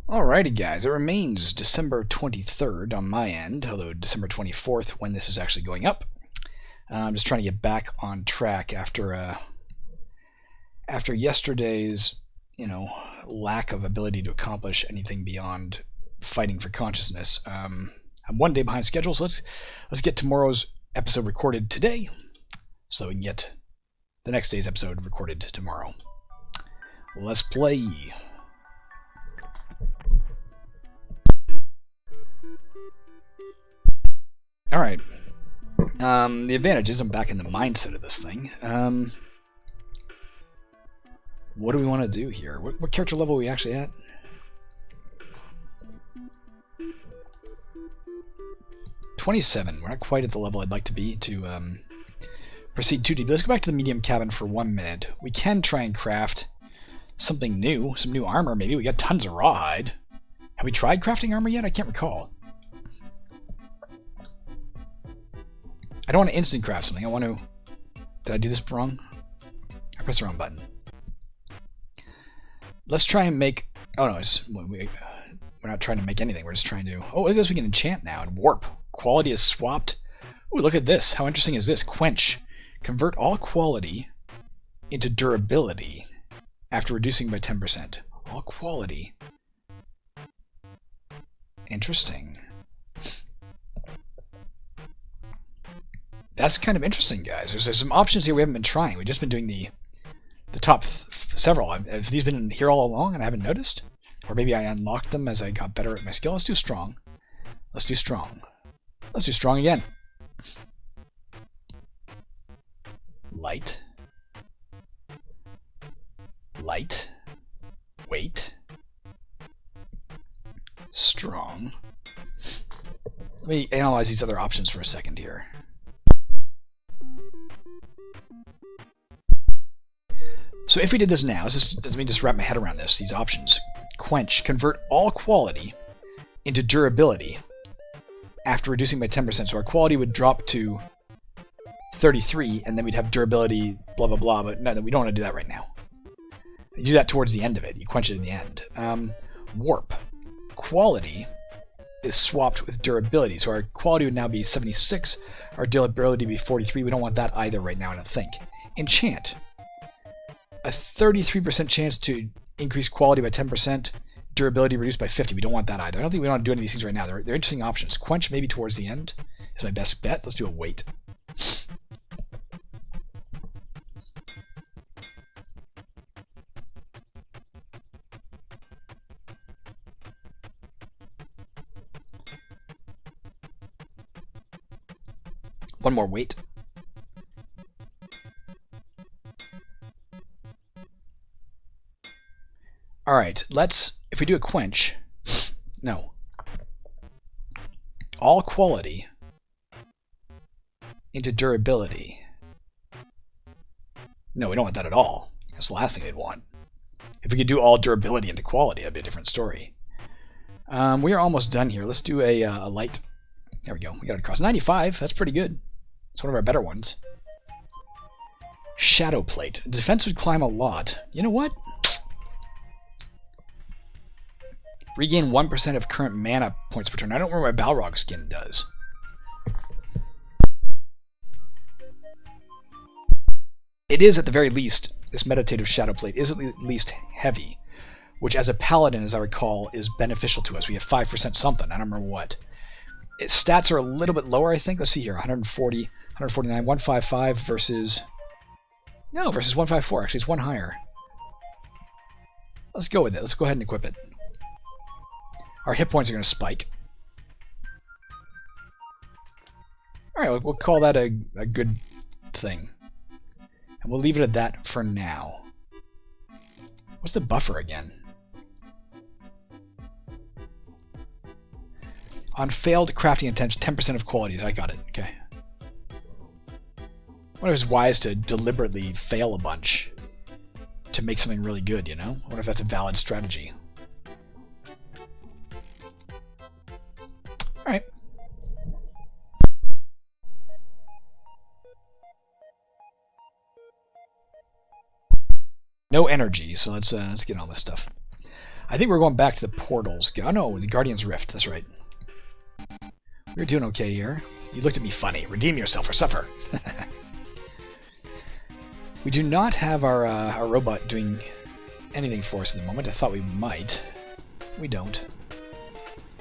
Alrighty guys, it remains December 23rd on my end, although December 24th when this is actually going up. I'm just trying to get back on track after yesterday's, lack of ability to accomplish anything beyond fighting for consciousness. I'm one day behind schedule, so let's get tomorrow's episode recorded today, so we can get the next day's episode recorded tomorrow. Let's play. Alright. The advantage is I'm back in the mindset of this thing. What do we want to do here? What character level are we actually at? $27. We're not quite at the level I'd like to be to proceed too deep. Let's go back to the medium cabin for 1 minute. We can try and craft something new, some new armor maybe. We got tons of rawhide. Have we tried crafting armor yet? I can't recall. I don't want to instant craft something. I want to... Did I do this wrong? I pressed the wrong button. Let's try and make... Oh no, we're not trying to make anything. We're just trying to... Oh, look at this. We can enchant now and warp. Quality is swapped. Ooh, look at this. How interesting is this? Quench. Convert all quality into durability after reducing by 10%. All quality. Interesting. That's kind of interesting, guys. There's some options here we haven't been trying. We've just been doing the top several. Have these been here all along and I haven't noticed? Or maybe I unlocked them as I got better at my skill. Let's do strong. Let's do strong. Let's do strong again. Light. Light. Weight. Strong. Let me analyze these other options for a second here. So if we did this now, let me just wrap my head around this, these options. Quench, convert all quality into durability after reducing by 10%. So our quality would drop to 33, and then we'd have durability, blah, blah, blah. But no, we don't want to do that right now. You do that towards the end of it. You quench it in the end. Warp. Quality is swapped with durability. So our quality would now be 76. Our durability would be 43. We don't want that either right now, I don't think. Enchant. A 33% chance to increase quality by 10%, durability reduced by 50. We don't want that either. I don't think we want to do any of these things right now. They're interesting options. Quench maybe towards the end is my best bet. Let's do a weight. One more weight. Alright, if we do a quench, no. All quality into durability. No, we don't want that at all. That's the last thing we'd want. If we could do all durability into quality, that'd be a different story. We are almost done here. Let's do a light. There we go. We got it across. 95, that's pretty good. It's one of our better ones. Shadow plate. Defense would climb a lot. You know what? Regain 1% of current mana points per turn. I don't remember what my Balrog skin does. It is, at the very least, this meditative shadow plate is at least heavy, which as a paladin, as I recall, is beneficial to us. We have 5% something. I don't remember what. Its stats are a little bit lower, I think. Let's see here. 140, 149, 155 versus... No, versus 154. Actually, it's one higher. Let's go with it. Let's go ahead and equip it. Our hit points are going to spike. Alright, we'll call that a good thing. And we'll leave it at that for now. What's the buffer again? On failed crafting attempts, 10% of qualities. I got it. Okay. I wonder if it's wise to deliberately fail a bunch to make something really good, you know? I wonder if that's a valid strategy. Alright. No energy, so let's get on this stuff. I think we're going back to the portals. Oh no, the Guardian's Rift, that's right. We're doing okay here. You looked at me funny. Redeem yourself or suffer. We do not have our robot doing anything for us at the moment. I thought we might. We don't.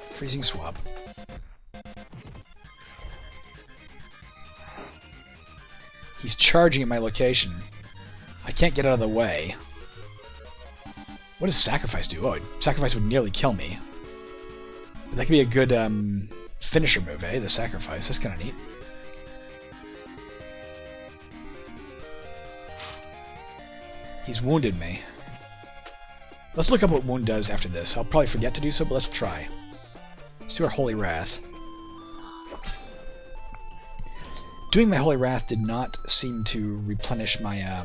Freezing swap. He's charging at my location. I can't get out of the way. What does Sacrifice do? Oh, Sacrifice would nearly kill me. But that could be a good finisher move, eh? The Sacrifice. That's kind of neat. He's wounded me. Let's look up what wound does after this. I'll probably forget to do so, but let's try. Let's do our Holy Wrath. Doing my Holy Wrath did not seem to replenish my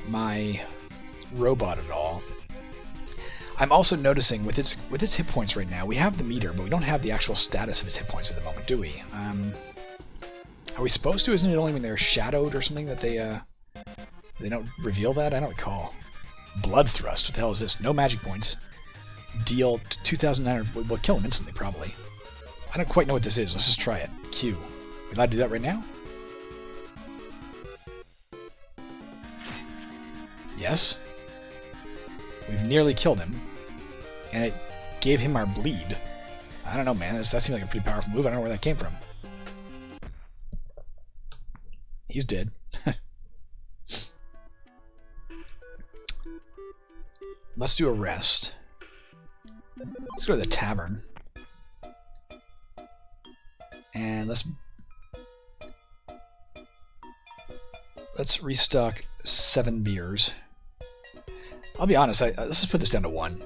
my robot at all. I'm also noticing with its hit points right now, we have the meter, but we don't have the actual status of its hit points at the moment, do we? Are we supposed to? Isn't it only when they're shadowed or something that they don't reveal that? I don't recall. Blood Thrust. What the hell is this? No magic points. Deal 2,900. We'll kill him instantly, probably. I don't quite know what this is. Let's just try it. Q. We allowed to do that right now? Yes. We've nearly killed him. And it gave him our bleed. I don't know, man. That seems like a pretty powerful move. I don't know where that came from. He's dead. Let's do a rest. Let's go to the tavern. And let's restock 7 beers. I'll be honest, let's just put this down to 1.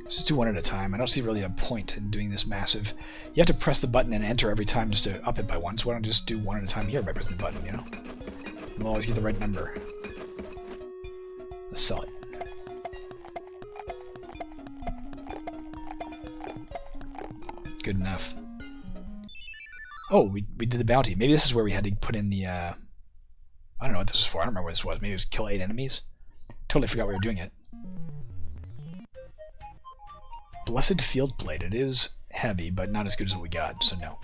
Let's just do 1 at a time. I don't see really a point in doing this massive. You have to press the button and enter every time just to up it by 1, so why don't I just do 1 at a time here by pressing the button, you know? We'll always get the right number. Let's sell it. Good enough. Oh, we did the bounty. Maybe this is where we had to put in the, I don't know what this is for. I don't remember what this was. Maybe it was kill 8 enemies? Totally forgot we were doing it. Blessed Field Plate. It is heavy, but not as good as what we got, so no.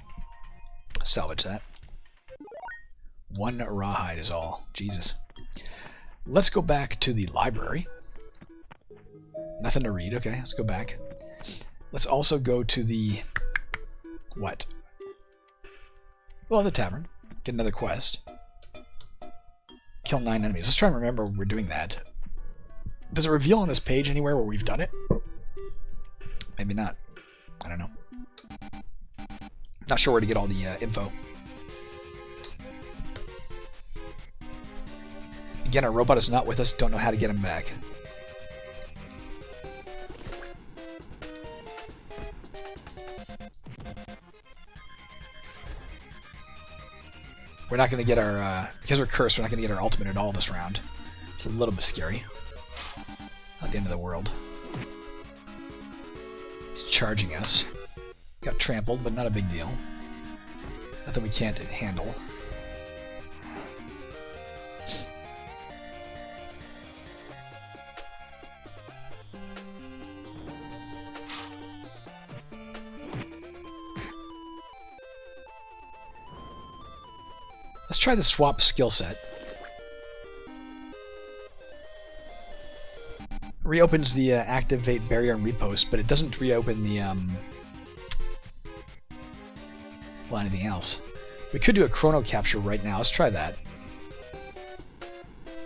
Salvage that. 1 rawhide is all. Jesus. Let's go back to the library. Nothing to read. Okay, let's go back. Let's also go to the... what? Well, the tavern. Get another quest. Kill 9 enemies. Let's try and remember we're doing that. Does it reveal on this page anywhere where we've done it? Maybe not. I don't know. Not sure where to get all the info. Again, our robot is not with us. Don't know how to get him back. We're not going to get our... because we're cursed, we're not going to get our ultimate at all this round. It's a little bit scary. Not the end of the world. He's charging us. Got trampled, but not a big deal. Nothing we can't handle. Let's try the swap skill set. Reopens the activate barrier and repost, but it doesn't reopen the well, anything else. We could do a chrono capture right now. Let's try that.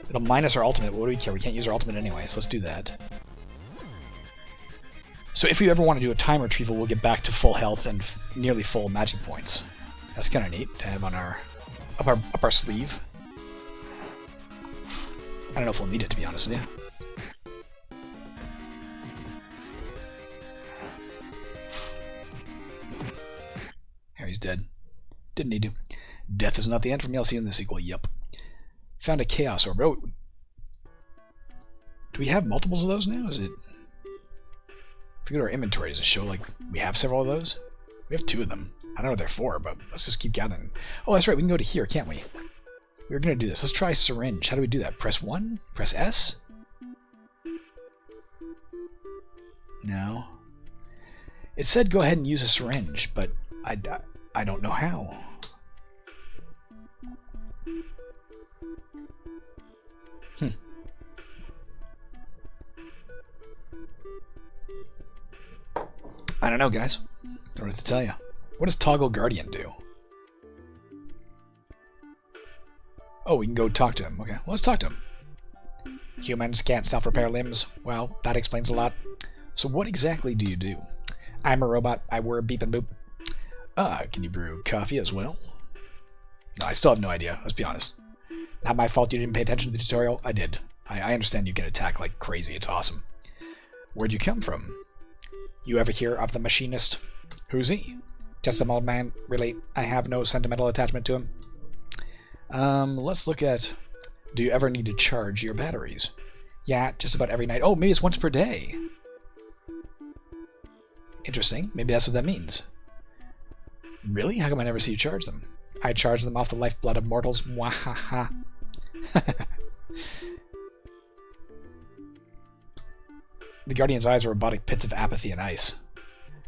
It'll minus our ultimate. What do we care? We can't use our ultimate anyway, so let's do that. So if we ever want to do a time retrieval, we'll get back to full health and nearly full magic points. That's kind of neat to have on our up our sleeve. I don't know if we'll need it, to be honest with you. Harry's dead. Didn't need to. Death is not the end for me. I'll see you in the sequel. Yup. Found a Chaos Orb. Oh. Do we have multiples of those now? Is it... If we go to our inventory, does it show, like, we have several of those? We have 2 of them. I don't know what they're for, but let's just keep gathering. Oh, that's right. We can go to here, can't we? We're going to do this. Let's try syringe. How do we do that? Press 1? Press S? No. It said go ahead and use a syringe, but I don't know how. I don't know, guys. Don't know what to tell you. What does Toggle Guardian do? Oh, we can go talk to him. Okay, well, let's talk to him. Humans can't self-repair limbs. Well, that explains a lot. So what exactly do you do? I'm a robot. I wear a beep and boop. Can you brew coffee as well? No, I still have no idea. Let's be honest. Not my fault you didn't pay attention to the tutorial. I did. I understand you can attack like crazy. It's awesome. Where'd you come from? You ever hear of the machinist? Who's he? Just some old man. Really, I have no sentimental attachment to him. Let's look at... Do you ever need to charge your batteries? Yeah, just about every night. Oh, maybe it's once per day. Interesting. Maybe that's what that means. Really? How come I never see you charge them? I charge them off the lifeblood of mortals. Mwahaha. The Guardian's eyes are robotic pits of apathy and ice.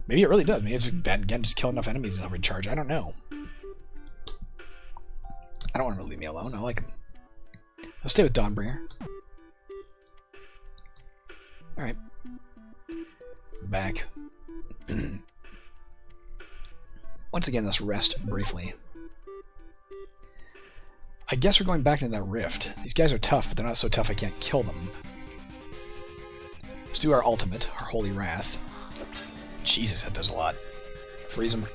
Maybe it really does. Maybe it's bad again, just kill enough enemies and he'll recharge. I don't know. I don't want him to leave me alone. I like him. Let's stay with Dawnbringer. Alright. Back. Once again, let's rest briefly. I guess we're going back into that rift. These guys are tough, but they're not so tough I can't kill them. Let's do our ultimate, our Holy Wrath. Jesus, that does a lot. Freeze him.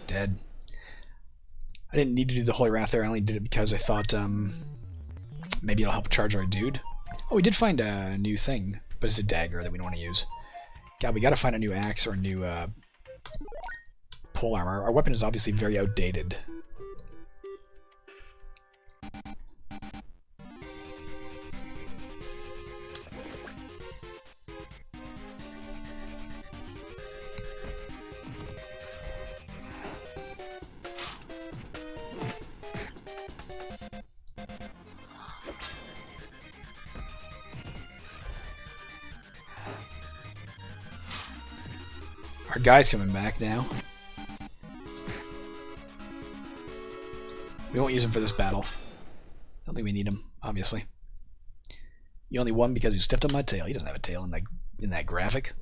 Dead. I didn't need to do the Holy Wrath there. I only did it because I thought maybe it'll help charge our dude. Oh, we did find a new thing, but it's a dagger that we don't want to use. God, we gotta find a new axe or a new pole armor. Our weapon is obviously very outdated. Our guy's coming back now. We won't use him for this battle. I don't think we need him, obviously. You only won because you stepped on my tail. He doesn't have a tail in that graphic.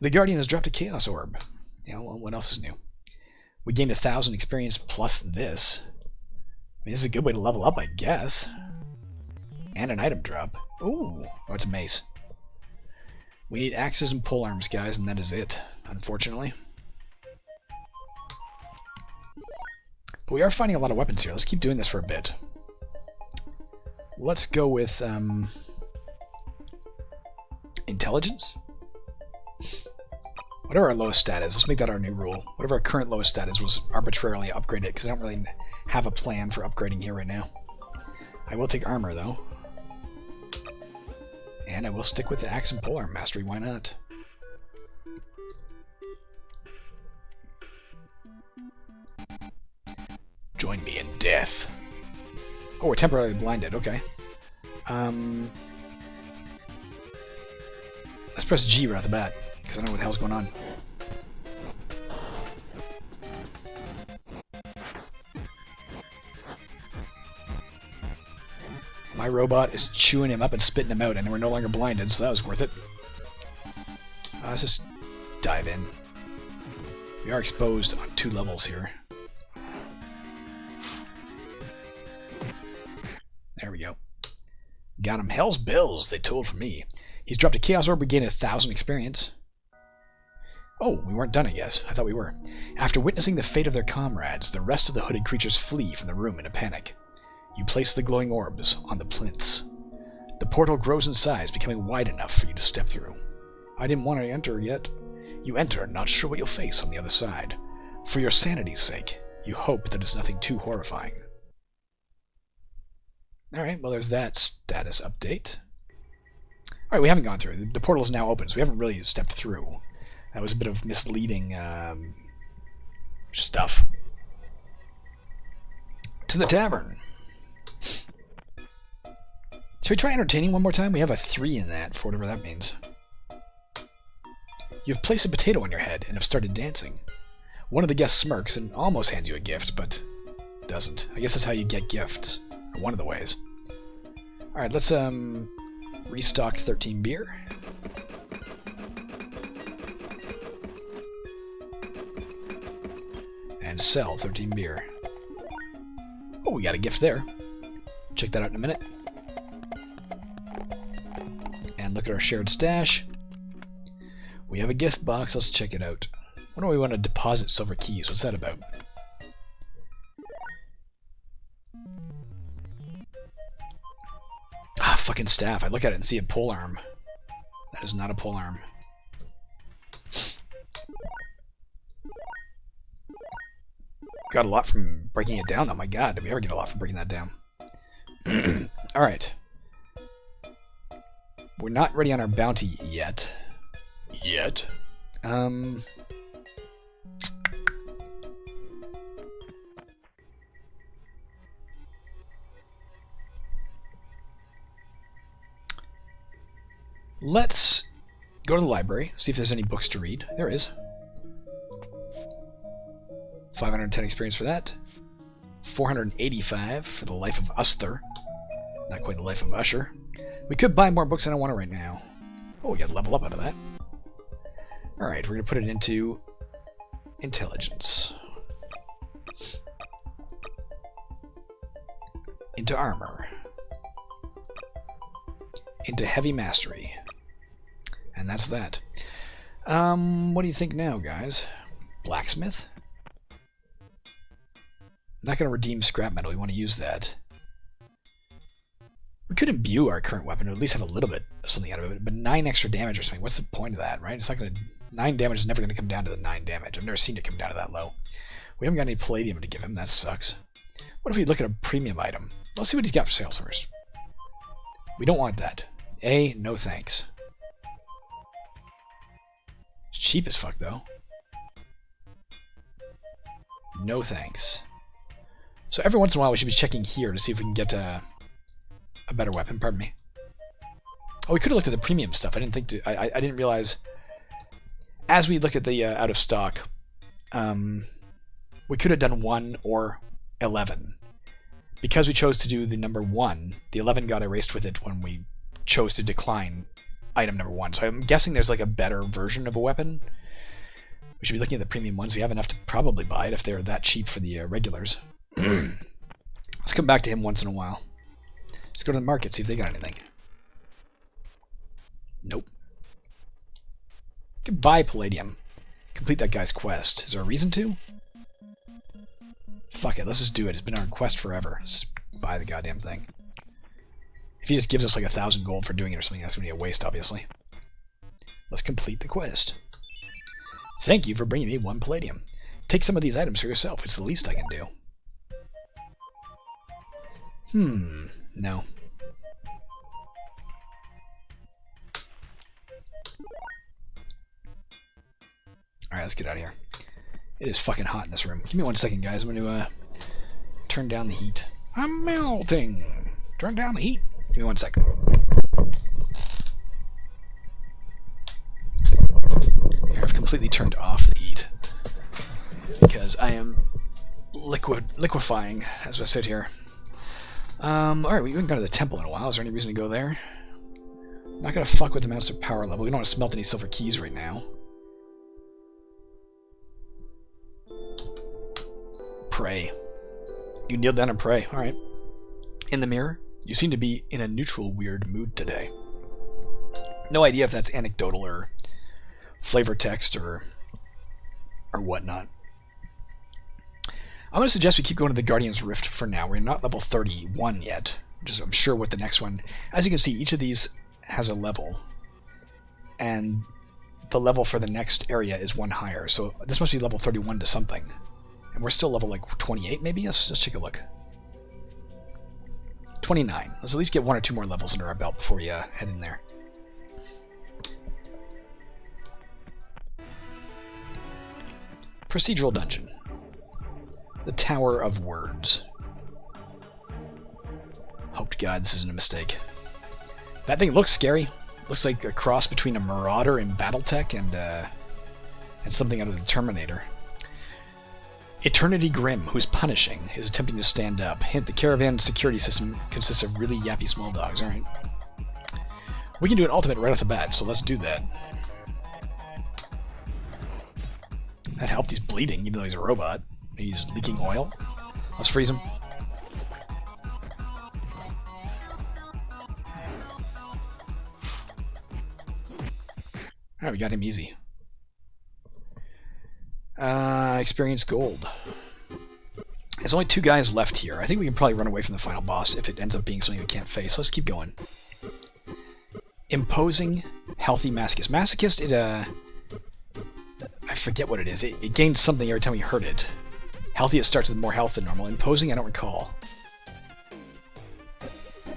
The Guardian has dropped a Chaos Orb. Yeah, well, what else is new? We gained 1,000 experience plus this. I mean, this is a good way to level up, I guess. And an item drop. Ooh, oh, it's a mace. We need axes and polearms, guys, and that is it, unfortunately. But we are finding a lot of weapons here. Let's keep doing this for a bit. Let's go with intelligence? Whatever our lowest stat is, let's make that our new rule. Whatever our current lowest stat is was arbitrarily upgraded, because I don't really have a plan for upgrading here right now. I will take armor, though. And I will stick with the axe and polearm mastery, why not? Join me in death. Oh, we're temporarily blinded, okay. Let's press G right off the bat, because I don't know what the hell's going on. My robot is chewing him up and spitting him out, and we're no longer blinded, so that was worth it. Let's just dive in. We are exposed on 2 levels here. There we go. Got him. Hell's bells, they told for me. He's dropped a Chaos Orb, we gained 1,000 experience. Oh, we weren't done, I guess. I thought we were. After witnessing the fate of their comrades, the rest of the hooded creatures flee from the room in a panic. You place the glowing orbs on the plinths. The portal grows in size, becoming wide enough for you to step through. I didn't want to enter yet. You enter, not sure what you'll face on the other side. For your sanity's sake, you hope that it's nothing too horrifying. Alright, well there's that status update. Alright, we haven't gone through. The portal is now open, so we haven't really stepped through. That was a bit of misleading stuff. To the tavern. Should we try entertaining one more time? We have a 3 in that, for whatever that means. You have placed a potato on your head and have started dancing. One of the guests smirks and almost hands you a gift, but doesn't. I guess that's how you get gifts. Or one of the ways. Alright, let's restock 13 beer. And sell 13 beer. Oh, we got a gift there. Check that out in a minute. And look at our shared stash. We have a gift box. Let's check it out. What do we want to deposit silver keys? What's that about? Ah, fucking staff. I look at it and see a pole arm. That is not a pole arm. Got a lot from breaking it down, though. My god, did we ever get a lot from breaking that down? Alright. We're not ready on our bounty yet. Let's go to the library, see if there's any books to read. There is. 510 experience for that. 485 for the Life of Usher. Not quite the Life of Usher. We could buy more books than I want right now. Oh, we got to level up out of that. Alright, we're going to put it into intelligence. Into armor. Into heavy mastery. And that's that. What do you think now, guys? Blacksmith? Not going to redeem scrap metal. We want to use that. We could imbue our current weapon, or at least have a little bit of something out of it, but 9 extra damage or something. What's the point of that, right? It's not going to... 9 damage is never going to come down to the 9 damage. I've never seen it come down to that low. We haven't got any palladium to give him. That sucks. What if we look at a premium item? Let's see what he's got for sale first. We don't want that. A, no thanks. It's cheap as fuck, though. No thanks. So every once in a while we should be checking here to see if we can get a better weapon. Pardon me. Oh, we could have looked at the premium stuff. I didn't think to. I didn't realize. As we look at the out of stock, we could have done 1 or 11. Because we chose to do the number 1, the 11 got erased with it when we chose to decline item number 1. So I'm guessing there's like a better version of a weapon. We should be looking at the premium ones. We have enough to probably buy it if they're that cheap for the regulars. Let's come back to him once in a while. Let's go to the market, see if they got anything. Nope. You can buy palladium. Complete that guy's quest. Is there a reason to? Fuck it, let's just do it. It's been on quest forever. Let's just buy the goddamn thing. If he just gives us like 1,000 gold for doing it or something, that's going to be a waste, obviously. Let's complete the quest. Thank you for bringing me 1 palladium. Take some of these items for yourself. It's the least I can do. No. Alright, let's get out of here. It is fucking hot in this room. Give me 1 second, guys. I'm going to turn down the heat. I'm melting. Turn down the heat. Give me 1 second. Here, I've completely turned off the heat because I am liquefying as I sit here. Alright, we haven't gone to the temple in a while. Is there any reason to go there? I'm not going to fuck with the master power level. We don't want to smelt any silver keys right now. Pray. You kneel down and pray. Alright. In the mirror, you seem to be in a neutral, weird mood today. No idea if that's anecdotal or flavor text or whatnot. I'm going to suggest we keep going to the Guardian's Rift for now. We're not level 31 yet, which is, I'm sure, what the next one... As you can see, each of these has a level. And the level for the next area is 1 higher. So this must be level 31 to something. And we're still level, like, 28, maybe? Let's take a look. 29. Let's at least get 1 or 2 more levels under our belt before we head in there. Procedural dungeon. The Tower of Words. Hope to God this isn't a mistake. That thing looks scary. Looks like a cross between a Marauder in Battletech and something out of the Terminator. Eternity Grim, who's punishing, is attempting to stand up. Hint, the caravan security system consists of really yappy small dogs. Alright. We can do an ultimate right off the bat, so let's do that. That helped. He's bleeding, even though he's a robot. He's leaking oil. Let's freeze him. Alright, we got him easy. Experience gold. There's only 2 guys left here. I think we can probably run away from the final boss if it ends up being something we can't face. Let's keep going. Imposing Healthy Masochist. Masochist, I forget what it is. It gains something every time we hurt it. Healthy, it starts with more health than normal. Imposing, I don't recall.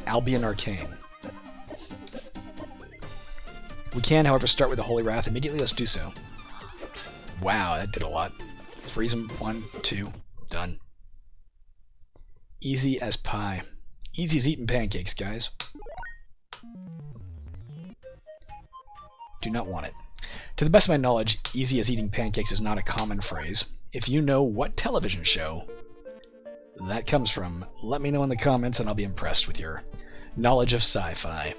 Albion Arcane. We can, however, start with the Holy Wrath immediately. Let's do so. Wow, that did a lot. Freeze him. 1, 2, done. Easy as pie. Easy as eating pancakes, guys. Do not want it. To the best of my knowledge, easy as eating pancakes is not a common phrase. If you know what television show that comes from, let me know in the comments and I'll be impressed with your knowledge of sci-fi.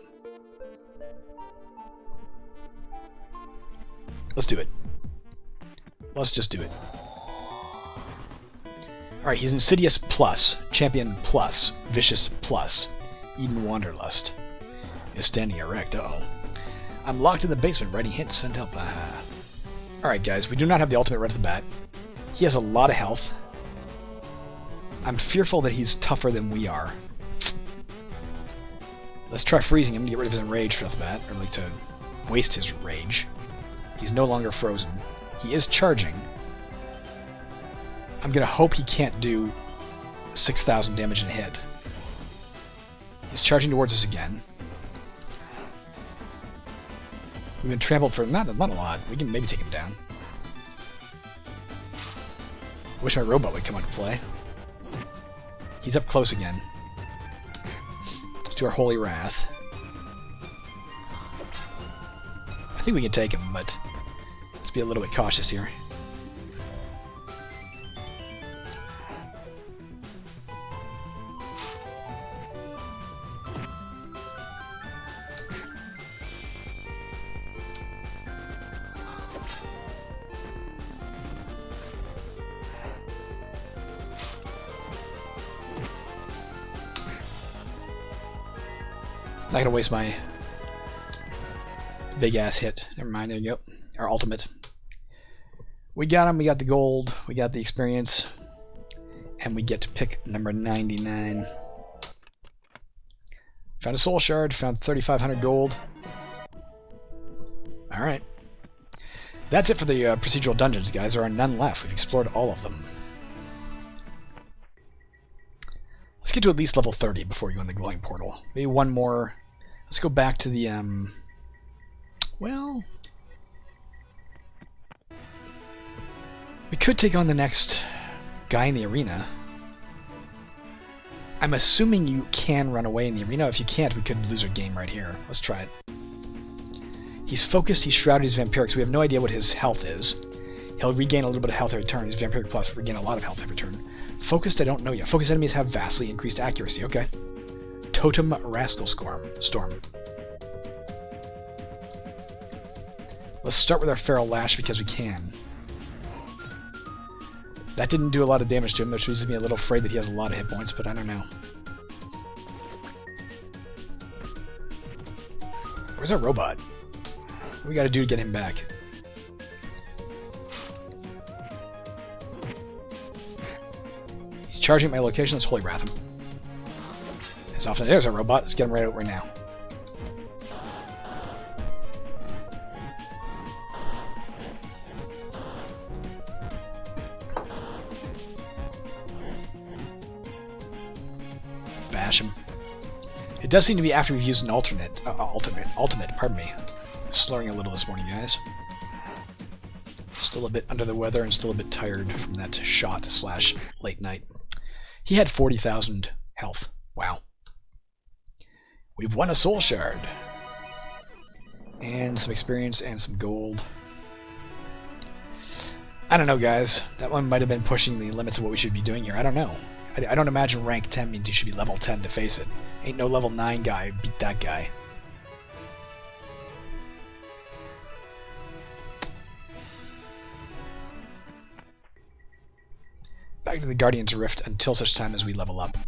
Let's do it. Let's just do it. Alright, he's Insidious Plus, Champion Plus, Vicious Plus, Eden Wanderlust. Is standing erect, uh-oh. I'm locked in the basement, writing hints, send help. Alright guys, we do not have the ultimate right off the bat. He has a lot of health. I'm fearful that he's tougher than we are. Let's try freezing him to get rid of his enrage right off the bat, or like to waste his rage. He's no longer frozen. He is charging. I'm gonna hope he can't do 6,000 damage in a hit. He's charging towards us again. We've been trampled for not a lot. We can maybe take him down. Wish my robot would come into play. He's up close again. Let's do our Holy Wrath. I think we can take him, but let's be a little bit cautious here. Not gonna waste my big ass hit. Never mind, there you go. Our ultimate. We got him, we got the gold, we got the experience, and we get to pick number 99. Found a soul shard, found 3,500 gold. Alright. That's it for the procedural dungeons, guys. There are none left. We've explored all of them. Let's get to at least level 30 before we go in the glowing portal. Maybe one more. Let's go back to the, well, we could take on the next guy in the arena. I'm assuming you can run away in the arena. If you can't, we could lose our game right here. Let's try it. He's focused, he's shrouded, he's vampiric, so we have no idea what his health is. He'll regain a little bit of health every turn. He's vampiric plus, regain a lot of health every turn. Focused, I don't know yet. Focused enemies have vastly increased accuracy. Okay. Totem Rascal Storm. Let's start with our Feral Lash because we can. That didn't do a lot of damage to him, which leaves me a little afraid that he has a lot of hit points, but I don't know. Where's our robot? What do we gotta do to get him back? He's charging at my location. Let's Holy Wrath him. As often there's our robot. Let's get him right out right now. Bash him. It does seem to be after we've used an ultimate, pardon me. Slurring a little this morning, guys. Still a bit under the weather and still a bit tired from that shot / late night. He had 40,000 health. Wow. We've won a soul shard. And some experience and some gold. I don't know, guys. That one might have been pushing the limits of what we should be doing here. I don't know. I don't imagine rank 10 means you should be level 10 to face it. Ain't no level 9 guy beat that guy. Back to the Guardian's Rift until such time as we level up.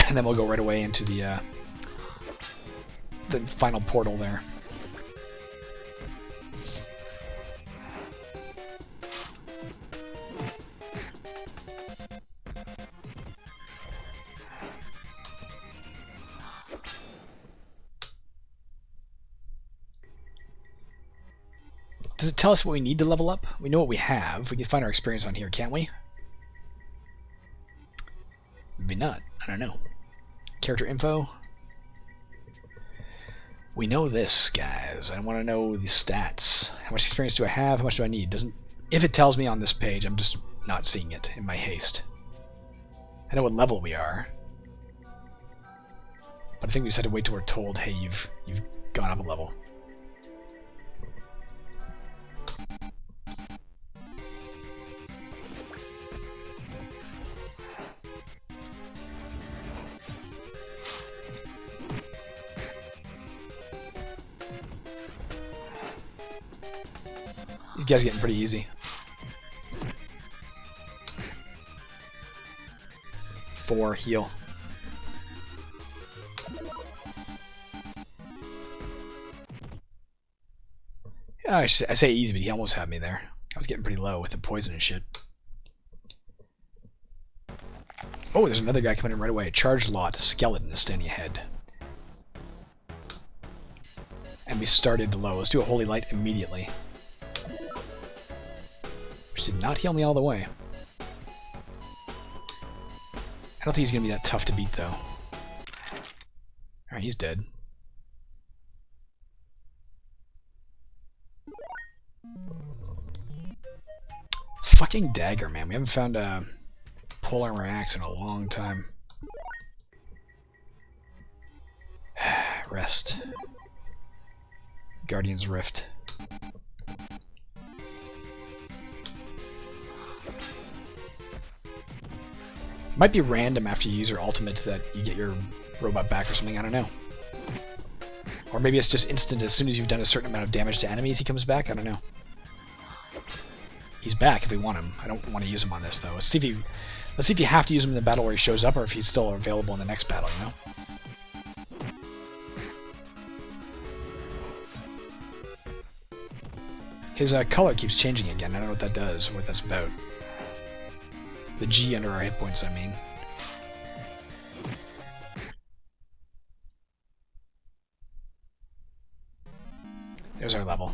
And then we'll go right away into the final portal there. Does it tell us what we need to level up? We know what we have. We can find our experience on here, can't we? Maybe not. I don't know. Character info. We know this, guys. I want to know the stats. How much experience do I have? How much do I need? If it tells me on this page, I'm just not seeing it in my haste. I know what level we are. But I think we just had to wait till we're told, hey, you've gone up a level. These guys are getting pretty easy. 4 heal. Yeah, I say easy, but he almost had me there. I was getting pretty low with the poison and shit. Oh, there's another guy coming in right away. Charged lot, skeleton is standing ahead. And we started low. Let's do a holy light immediately. Which did not heal me all the way. I don't think he's going to be that tough to beat, though. Alright, he's dead. Fucking dagger, man. We haven't found a pole armor axe in a long time. Rest. Guardian's Rift. Might be random after you use your ultimate that you get your robot back or something, I don't know. Or maybe it's just instant as soon as you've done a certain amount of damage to enemies he comes back, I don't know. He's back if we want him. I don't want to use him on this though. Let's see if you have to use him in the battle where he shows up or if he's still available in the next battle, you know? His color keeps changing again. I don't know what that does, or what that's about. The G under our hit points, I mean. There's our level.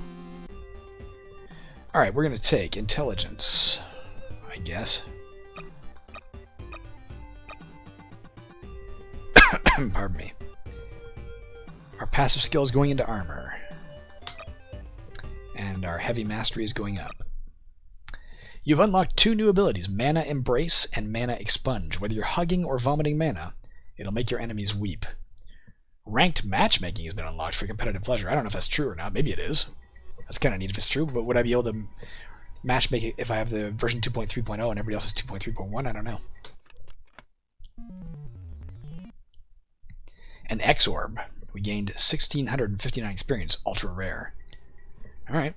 Alright, we're going to take intelligence, I guess. Pardon me. Our passive skill is going into armor. And our heavy mastery is going up. You've unlocked 2 new abilities, Mana Embrace and Mana Expunge. Whether you're hugging or vomiting mana, it'll make your enemies weep. Ranked matchmaking has been unlocked for competitive pleasure. I don't know if that's true or not. Maybe it is. That's kind of neat if it's true, but would I be able to matchmake it if I have the version 2.3.0 and everybody else is 2.3.1? I don't know. An X-Orb. We gained 1,659 experience. Ultra rare. Alright.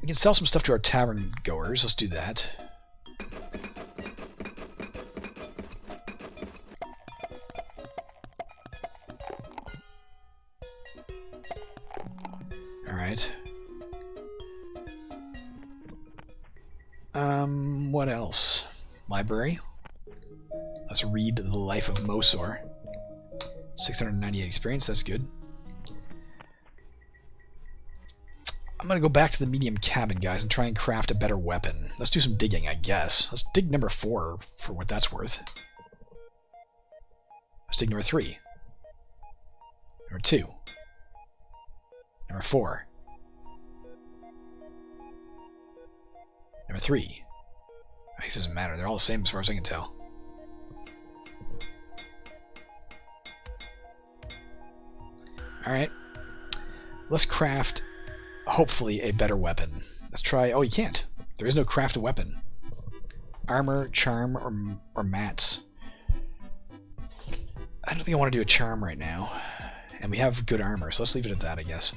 We can sell some stuff to our tavern goers. Let's do that. Alright. What else? Library. Let's read the life of Mosor. 698 experience, that's good. I'm gonna go back to the medium cabin, guys, and try and craft a better weapon. Let's do some digging, I guess. Let's dig number 4 for what that's worth. Let's dig number 3. Number 2. Number 4. Number 3. I guess it doesn't matter. They're all the same as far as I can tell. Alright. Let's craft, hopefully, a better weapon. Let's try... Oh, you can't. There is no craft a weapon. Armor, charm, or mats. I don't think I want to do a charm right now. And we have good armor, so let's leave it at that, I guess.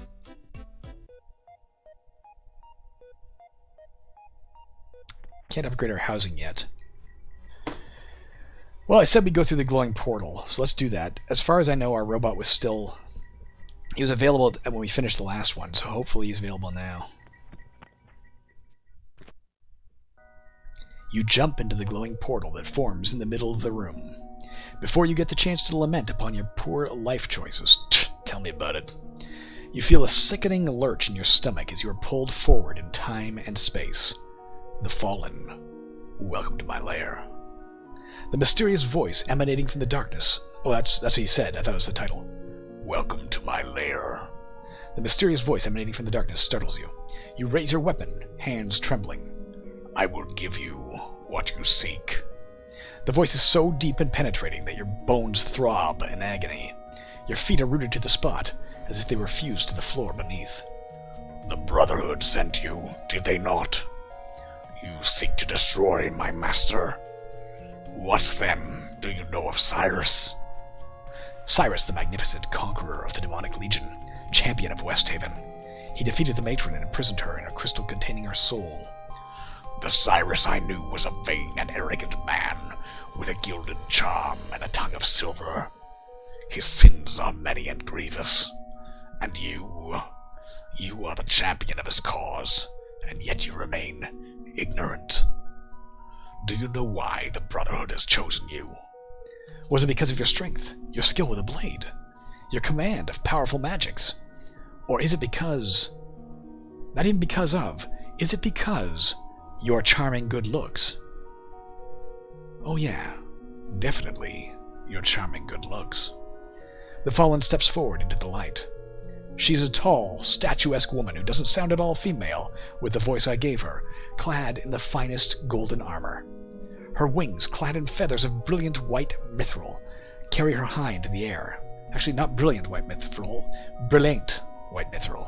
Can't upgrade our housing yet. Well, I said we'd go through the glowing portal, so let's do that. As far as I know, our robot was still... He was available when we finished the last one, so hopefully he's available now. You jump into the glowing portal that forms in the middle of the room. Before you get the chance to lament upon your poor life choices, tell me about it. You feel a sickening lurch in your stomach as you are pulled forward in time and space. The Fallen. Welcome to my lair. The mysterious voice emanating from the darkness. Oh, that's what he said. I thought it was the title. Welcome to my lair. The mysterious voice emanating from the darkness startles you. You raise your weapon, hands trembling. I will give you what you seek. The voice is so deep and penetrating that your bones throb in agony. Your feet are rooted to the spot, as if they were fused to the floor beneath. The Brotherhood sent you, did they not? You seek to destroy my master. What, then, do you know of Cyrus? Cyrus, the magnificent conqueror of the demonic legion, champion of Westhaven. He defeated the matron and imprisoned her in a crystal containing her soul. The Cyrus I knew was a vain and arrogant man, with a gilded charm and a tongue of silver. His sins are many and grievous. And you are the champion of his cause, and yet you remain ignorant. Do you know why the Brotherhood has chosen you? Was it because of your strength, your skill with a blade, your command of powerful magics? Or is it because... Not even because of, is it because your charming good looks? Oh yeah, definitely your charming good looks. The Fallen steps forward into the light. She's a tall, statuesque woman who doesn't sound at all female with the voice I gave her, clad in the finest golden armor. Her wings, clad in feathers of brilliant white mithril, carry her high into the air. Actually, not brilliant white mithril, brilliant white mithril.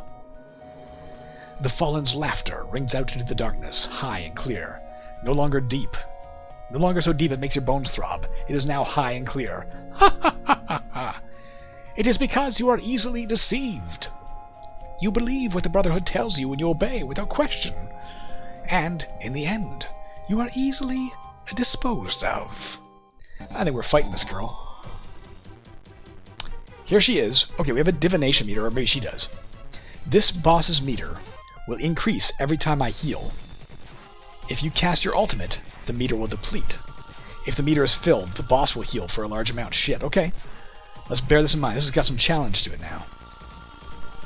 The Fallen's laughter rings out into the darkness, high and clear. No longer deep. No longer so deep it makes your bones throb. It is now high and clear. Ha ha ha ha ha! It is because you are easily deceived. You believe what the Brotherhood tells you and you obey without question. And, in the end, you are easily disposed of. I think we're fighting this girl. Here she is. Okay, we have a divination meter, or maybe she does. This boss's meter will increase every time I heal. If you cast your ultimate, the meter will deplete. If the meter is filled, the boss will heal for a large amount. Shit, okay. Let's bear this in mind. This has got some challenge to it now.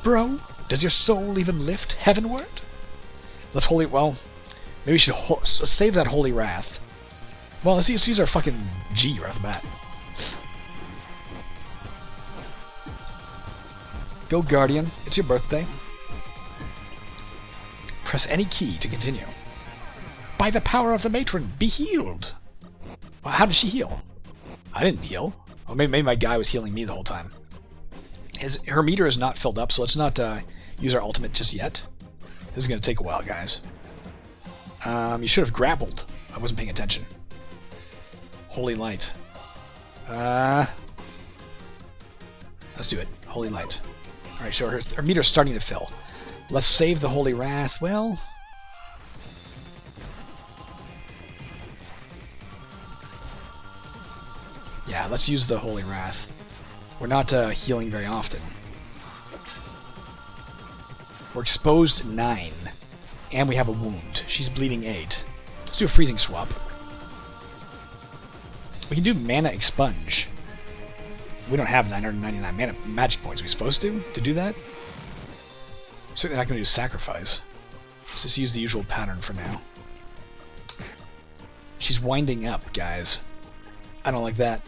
Bro, does your soul even lift heavenward? Let's holy... Well, maybe we should let's save that holy wrath. Well, let's use our fucking G right off the bat. Go, Guardian. It's your birthday. Press any key to continue. By the power of the matron, be healed. Well, how did she heal? I didn't heal. Oh, maybe my guy was healing me the whole time. Her meter is not filled up, so let's not use our ultimate just yet. This is going to take a while, guys. You should have grappled. I wasn't paying attention. Holy light. Let's do it. Holy light. Alright, so her meter's starting to fill. Let's save the holy wrath. Well... yeah, let's use the holy wrath. We're not healing very often. We're exposed 9. And we have a wound. She's bleeding 8. Let's do a freezing swap. We can do mana expunge. We don't have 999 mana magic points. Are we supposed to do that? Certainly not going to do sacrifice. Let's just use the usual pattern for now. She's winding up, guys. I don't like that.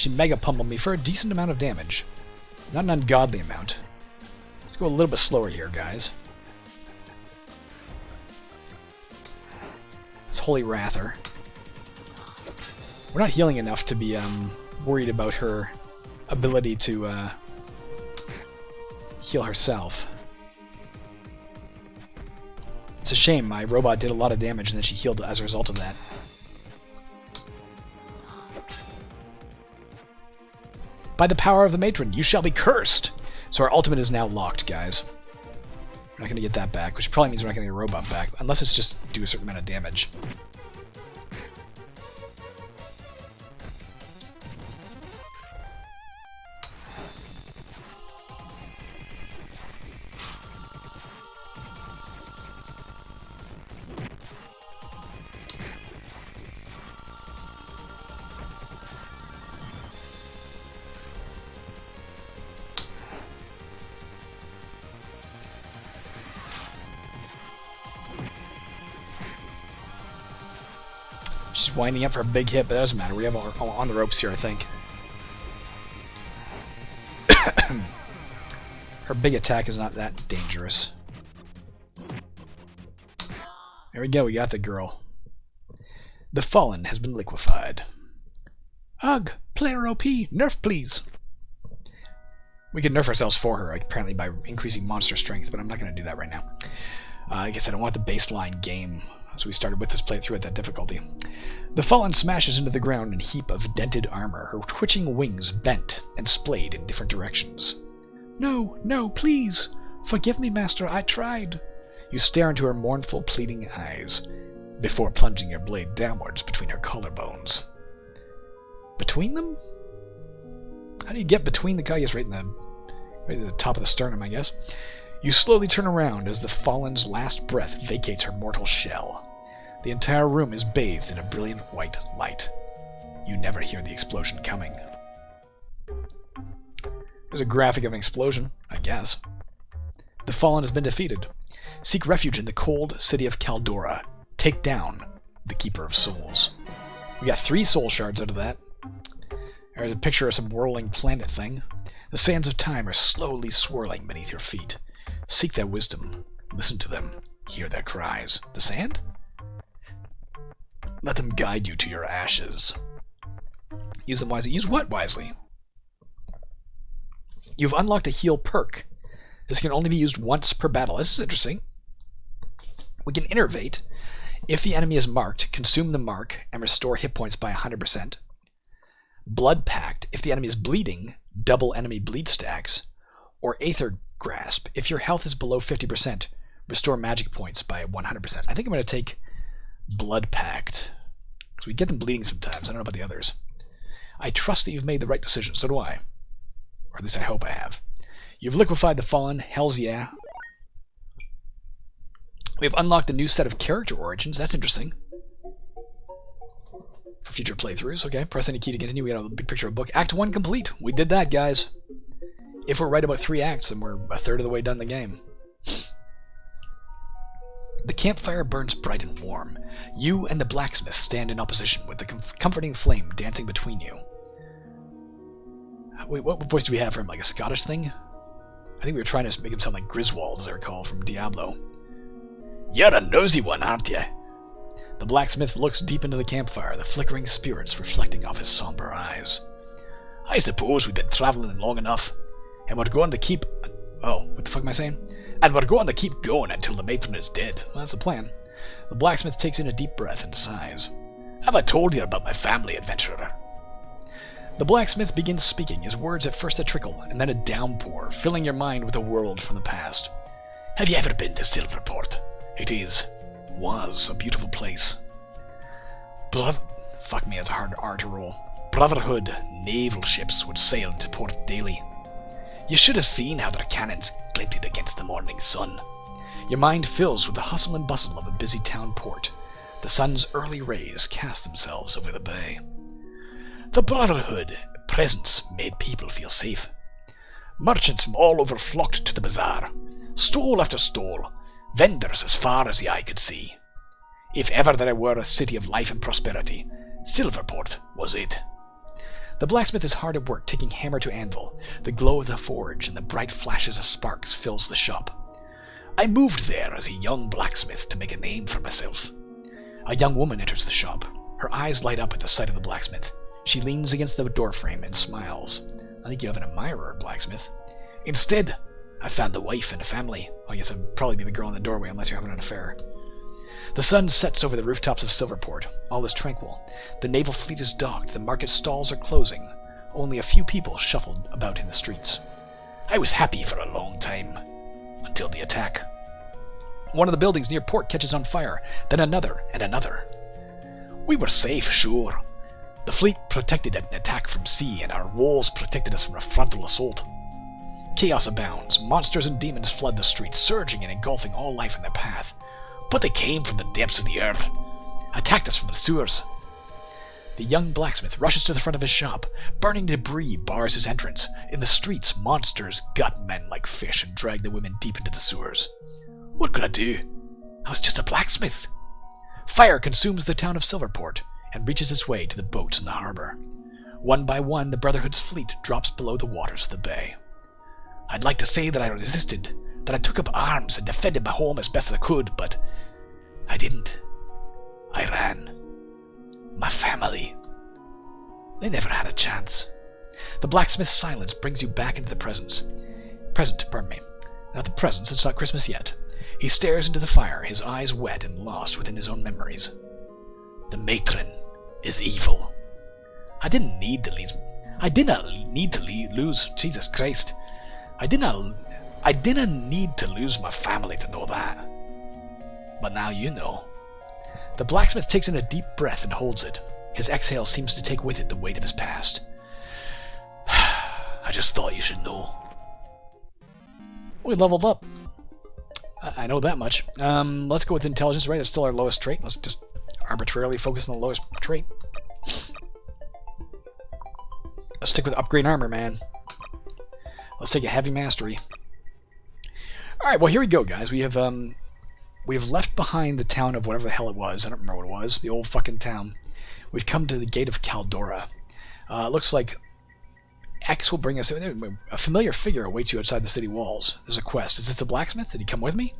She mega pummeled me for a decent amount of damage. Not an ungodly amount. Let's go a little bit slower here, guys. It's Holy Wrather. We're not healing enough to be worried about her ability to heal herself. It's a shame. My robot did a lot of damage and then she healed as a result of that. By the power of the matron, you shall be cursed! So our ultimate is now locked, guys. We're not going to get that back, which probably means we're not going to get a robot back, unless it's just do a certain amount of damage. She's winding up for a big hit, but that doesn't matter. We have her on the ropes here, I think. Her big attack is not that dangerous. There we go, we got the girl. The Fallen has been liquefied. Ugh, player OP, nerf please. We can nerf ourselves for her, apparently by increasing monster strength, but I'm not going to do that right now. I guess I don't want the baseline game. So we started with this playthrough at that difficulty. The Fallen smashes into the ground in a heap of dented armor, her twitching wings bent and splayed in different directions. No, no, please! Forgive me, Master, I tried. You stare into her mournful, pleading eyes, before plunging your blade downwards between her collarbones. Between them? How do you get between the... I guess right at the top of the sternum, I guess. You slowly turn around as the Fallen's last breath vacates her mortal shell. The entire room is bathed in a brilliant white light. You never hear the explosion coming. There's a graphic of an explosion, I guess. The Fallen has been defeated. Seek refuge in the cold city of Caldora. Take down the Keeper of Souls. We got 3 soul shards out of that. There's a picture of some whirling planet thing. The sands of time are slowly swirling beneath your feet. Seek their wisdom. Listen to them. Hear their cries. The sand? Let them guide you to your ashes. Use them wisely. Use what wisely? You've unlocked a heal perk. This can only be used once per battle. This is interesting. We can innervate. If the enemy is marked, consume the mark and restore hit points by 100%. Blood Pact. If the enemy is bleeding, double enemy bleed stacks. Or Aether Grasp. If your health is below 50%, restore magic points by 100%. I think I'm going to take Blood Pact. Because we get them bleeding sometimes. I don't know about the others. I trust that you've made the right decision. So do I. Or at least I hope I have. You've liquefied the Fallen. Hells yeah. We've unlocked a new set of character origins. That's interesting. For future playthroughs. Okay, press any key to continue. We got a big picture of a book. Act 1 complete. We did that, guys. If we're right about 3 acts, then we're a third of the way done the game. The campfire burns bright and warm. You and the blacksmith stand in opposition, with the comforting flame dancing between you. Wait, what voice do we have for him? Like a Scottish thing? I think we were trying to make him sound like Griswold, as I recall, from Diablo. You're a nosy one, aren't you? The blacksmith looks deep into the campfire, the flickering spirits reflecting off his somber eyes. I suppose we've been traveling long enough. And we're going to keep... Oh, what the fuck am I saying? And we're going to keep going until the matron is dead. Well, that's the plan. The blacksmith takes in a deep breath and sighs. Have I told you about my family, adventurer? The blacksmith begins speaking, his words at first a trickle, and then a downpour, filling your mind with a world from the past. Have you ever been to Silverport? It was a beautiful place. Fuck me, it's a hard R to roll. Brotherhood naval ships would sail into port daily. You should have seen how their cannons glinted against the morning sun. Your mind fills with the hustle and bustle of a busy town port. The sun's early rays cast themselves over the bay. The Brotherhood presence made people feel safe. Merchants from all over flocked to the bazaar. Stall after stall, vendors as far as the eye could see. If ever there were a city of life and prosperity, Silverport was it. The blacksmith is hard at work, taking hammer to anvil. The glow of the forge and the bright flashes of sparks fills the shop. I moved there as a young blacksmith to make a name for myself. A young woman enters the shop. Her eyes light up at the sight of the blacksmith. She leans against the doorframe and smiles. I think you have an admirer, blacksmith. Instead, I found a wife and a family. Well, I guess I'd probably be the girl in the doorway unless you're having an affair. The sun sets over the rooftops of Silverport. All is tranquil. The naval fleet is docked. The market stalls are closing. Only a few people shuffled about in the streets. I was happy for a long time. Until the attack. One of the buildings near port catches on fire. Then another and another. We were safe, sure. The fleet protected an attack from sea, and our walls protected us from a frontal assault. Chaos abounds. Monsters and demons flood the streets, surging and engulfing all life in their path. But they came from the depths of the earth, attacked us from the sewers. The young blacksmith rushes to the front of his shop. Burning debris bars his entrance. In the streets, monsters gut men like fish and drag the women deep into the sewers. What could I do? I was just a blacksmith. Fire consumes the town of Silverport and reaches its way to the boats in the harbor. One by one, the Brotherhood's fleet drops below the waters of the bay. I'd like to say that I resisted, that I took up arms and defended my home as best I could, but I didn't. I ran. My family. They never had a chance. The blacksmith's silence brings you back into the present. Not the present, since it's not Christmas yet. He stares into the fire, his eyes wet and lost within his own memories. The matron is evil. I didn't need to lose. Jesus Christ. I didn't need to lose my family to know that. But now you know. The blacksmith takes in a deep breath and holds it. His exhale seems to take with it the weight of his past. I just thought you should know. We leveled up. I know that much. Let's go with intelligence, right? That's still our lowest trait. Let's just arbitrarily focus on the lowest trait. Let's stick with upgrade armor, man. Let's take a heavy mastery. Alright, well here we go, guys. We have left behind the town of whatever the hell it was. I don't remember what it was. The old fucking town. We've come to the gate of Caldora. Looks like X will bring us... A familiar figure awaits you outside the city walls. There's a quest. Is this the blacksmith? Did he come with me?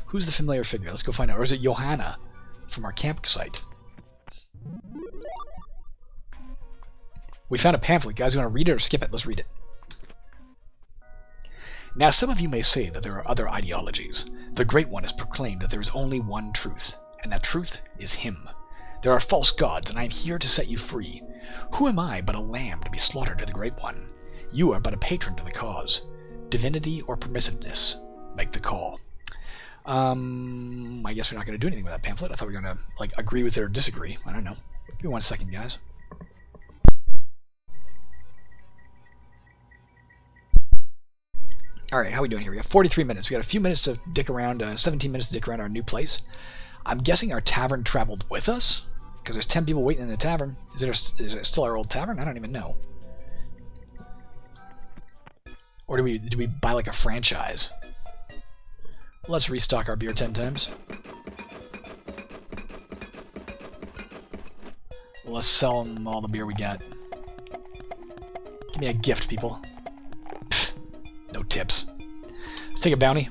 Who's the familiar figure? Let's go find out. Or is it Johanna from our campsite? We found a pamphlet. Guys, you want to read it or skip it? Let's read it. Now, some of you may say that there are other ideologies. The Great One has proclaimed that there is only one truth, and that truth is Him. There are false gods, and I am here to set you free. Who am I but a lamb to be slaughtered to the Great One? You are but a patron to the cause. Divinity or permissiveness? Make the call. I guess we're not going to do anything with that pamphlet. I thought we were going to, agree with it or disagree. I don't know. Give me 1 second, guys. Alright, how are we doing here? We got 43 minutes. We got a few minutes to dick around, 17 minutes to dick around our new place. I'm guessing our tavern traveled with us, because there's 10 people waiting in the tavern. Is it still our old tavern? I don't even know. Or did we buy like a franchise? Let's restock our beer 10 times. Let's sell them all the beer we got. Give me a gift, people. No tips. Let's take a bounty.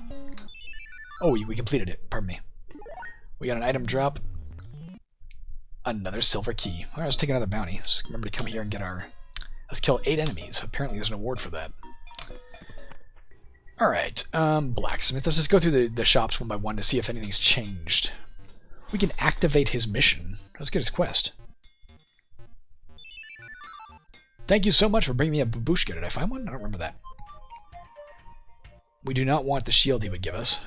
Oh, we completed it. Pardon me. We got an item drop. Another silver key. Alright, let's take another bounty. Just remember to come here and get our... Let's kill 8 enemies. Apparently there's an award for that. Alright, blacksmith. Let's just go through the shops one by one to see if anything's changed. We can activate his mission. Let's get his quest. Thank you so much for bringing me a babushka. Did I find one? I don't remember that. We do not want the shield he would give us.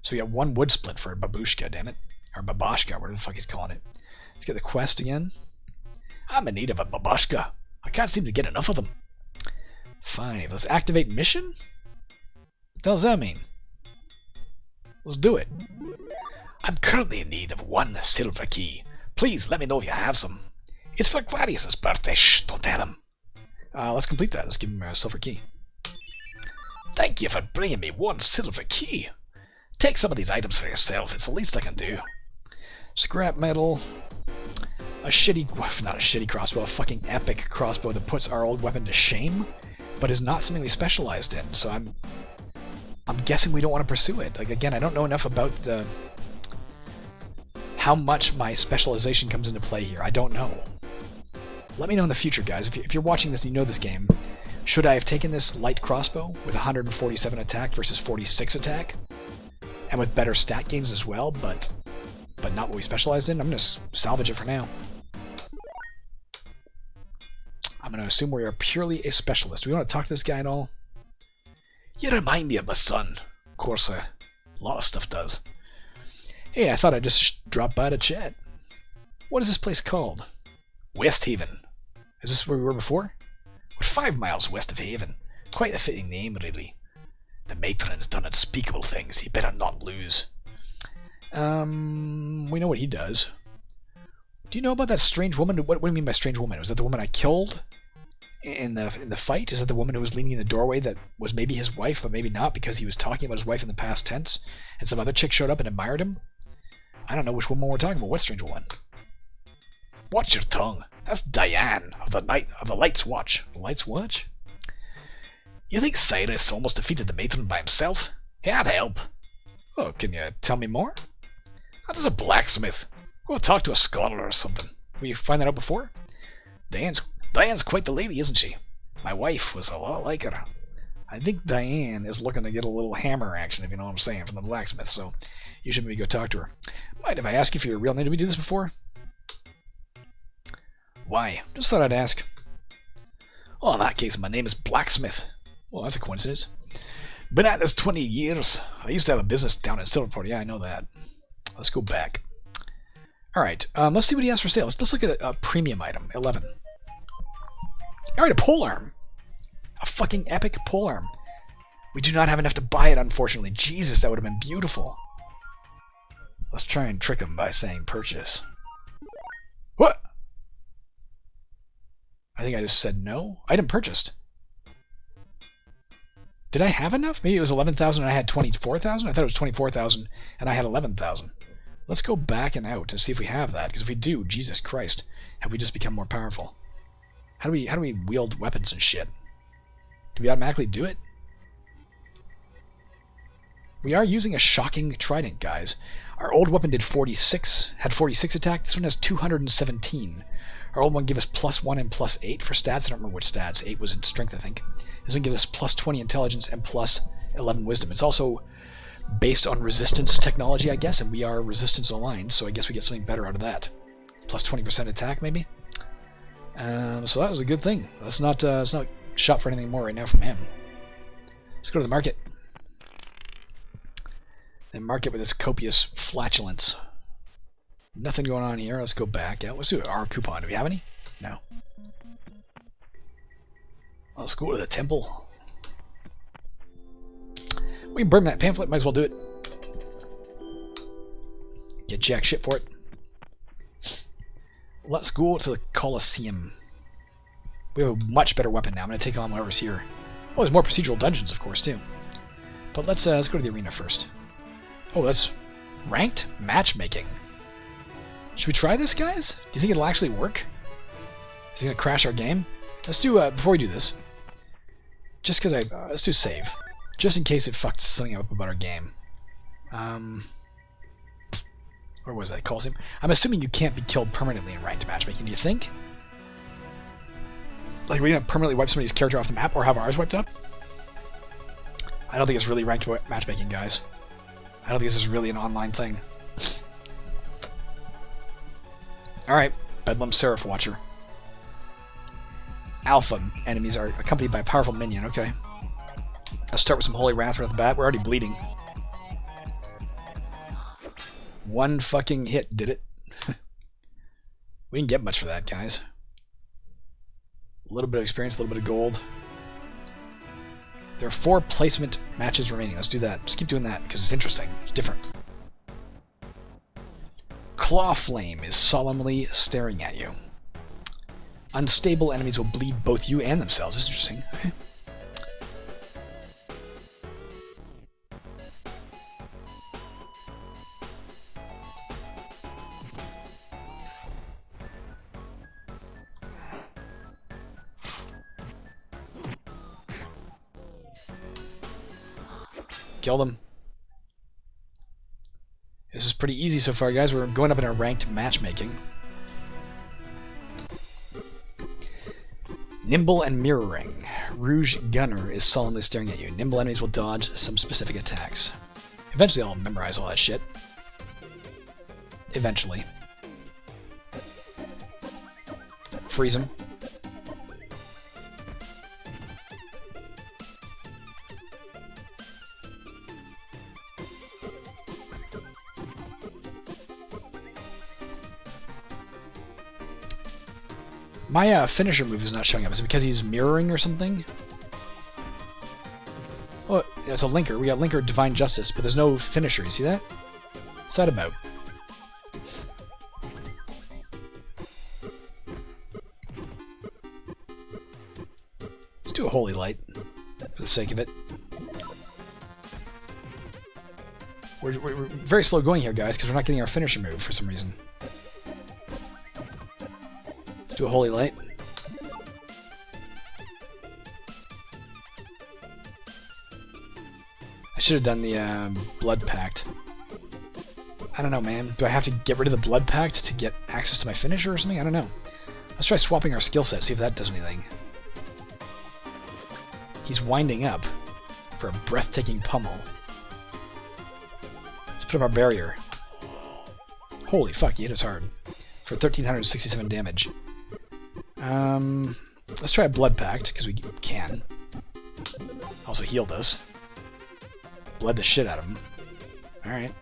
So we got 1 wood splint for a babushka, damn it. Or babashka, whatever the fuck he's calling it. Let's get the quest again. I'm in need of a babashka. I can't seem to get enough of them. 5. Let's activate mission? What the hell does that mean? Let's do it. I'm currently in need of 1 silver key. Please let me know if you have some. It's for Gladius's birthday. Shh, don't tell him. Let's complete that. Let's give him a silver key. Thank you for bringing me 1 silver key. Take some of these items for yourself. It's the least I can do. Scrap metal. a shitty, not a shitty crossbow, a fucking epic crossbow that puts our old weapon to shame, but is not something we specialized in. So I'm guessing we don't want to pursue it. Like, again, I don't know enough about how much my specialization comes into play here. I don't know. Let me know in the future, guys. If you're watching this and you know this game, should I have taken this light crossbow with 147 attack versus 46 attack? And with better stat gains as well, but not what we specialized in? I'm going to salvage it for now. I'm going to assume we are purely a specialist. Do we want to talk to this guy at all? You remind me of my son. Of course, a lot of stuff does. Hey, I thought I'd just drop by to chat. What is this place called? West Haven. Is this where we were before? We're 5 miles west of Haven. Quite a fitting name, really. The matron's done unspeakable things. He better not lose. We know what he does. Do you know about that strange woman? What do you mean by strange woman? Was that the woman I killed in the fight? Is that the woman who was leaning in the doorway that was maybe his wife, but maybe not because he was talking about his wife in the past tense, and some other chick showed up and admired him? I don't know which woman we're talking about. What strange woman? Watch your tongue. That's Diane of the Light's Watch. The Light's Watch? You think Cyrus almost defeated the matron by himself? He had help. Oh, can you tell me more? That is a blacksmith. Go talk to a scholar or something. Will you find that out before? Diane's quite the lady, isn't she? My wife was a lot like her. I think Diane is looking to get a little hammer action, if you know what I'm saying, from the blacksmith, so you should maybe go talk to her. Mind if I ask you for your real name? Did we do this before? Why? Just thought I'd ask. Well, in that case, my name is Blacksmith. Well, that's a coincidence. Been at this 20 years. I used to have a business down in Silverport. Yeah, I know that. Let's go back. Alright, let's see what he has for sale. Let's look at a premium item. 11. Alright, a polearm. A fucking epic polearm. We do not have enough to buy it, unfortunately. Jesus, that would have been beautiful. Let's try and trick him by saying purchase. What? I think I just said no. Item purchased. Did I have enough? Maybe it was 11,000 and I had 24,000? I thought it was 24,000 and I had 11,000. Let's go back and out and see if we have that, because if we do, Jesus Christ, have we just become more powerful? How do we wield weapons and shit? Do we automatically do it? We are using a shocking trident, guys. Our old weapon had 46 attack. This one has 217. Our old one gave us +1 and +8 for stats. I don't remember which stats. 8 was in strength, I think. This one gives us +20 intelligence and +11 wisdom. It's also based on resistance technology, I guess, and we are resistance aligned, so I guess we get something better out of that. +20% attack, maybe? So that was a good thing. Let's not shop for anything more right now from him. Let's go to the market. The market with this copious flatulence. Nothing going on here. Let's go back. Yeah, let's do our coupon. Do we have any? No. Let's go to the temple. We can burn that pamphlet. Might as well do it. Get jack shit for it. Let's go to the Colosseum. We have a much better weapon now. I'm going to take on whatever's here. Oh, there's more procedural dungeons, of course, too. But let's go to the arena first. Oh, that's ranked matchmaking. Should we try this, guys? Do you think it'll actually work? Is it going to crash our game? Let's do, before we do this, just because let's do save. Just in case it fucked something up about our game. Where was that? Colosseum? I'm assuming you can't be killed permanently in ranked matchmaking, do you think? Like, are we going to permanently wipe somebody's character off the map, or have ours wiped up? I don't think it's really ranked matchmaking, guys. I don't think this is really an online thing. Alright, Bedlam Seraph Watcher. Alpha enemies are accompanied by a powerful minion, okay. Let's start with some Holy Wrath right off the bat. We're already bleeding. One fucking hit did it. We didn't get much for that, guys. A little bit of experience, a little bit of gold. There are 4 placement matches remaining. Let's do that. Just keep doing that, because it's interesting. It's different. Claw Flame is solemnly staring at you. Unstable enemies will bleed both you and themselves. That's interesting. Okay. Killed him. This is pretty easy so far, guys. We're going up in our ranked matchmaking. Nimble and Mirroring. Rouge Gunner is solemnly staring at you. Nimble enemies will dodge some specific attacks. Eventually I'll memorize all that shit. Eventually. Freeze him. My finisher move is not showing up. Is it because he's mirroring or something? Oh, it's a linker. We got linker Divine Justice, but there's no finisher. You see that? What's that about? Let's do a Holy Light, for the sake of it. We're very slow going here, guys, because we're not getting our finisher move for some reason. Let's do a Holy Light. I should have done the Blood Pact. I don't know, man. Do I have to get rid of the Blood Pact to get access to my finisher or something? I don't know. Let's try swapping our skill set, see if that does anything. He's winding up for a breathtaking pummel. Let's put up our barrier. Holy fuck, he hit us hard. For 1,367 damage. Let's try a Blood Pact, because we can. Also healed us. Bled the shit out of him. Alright.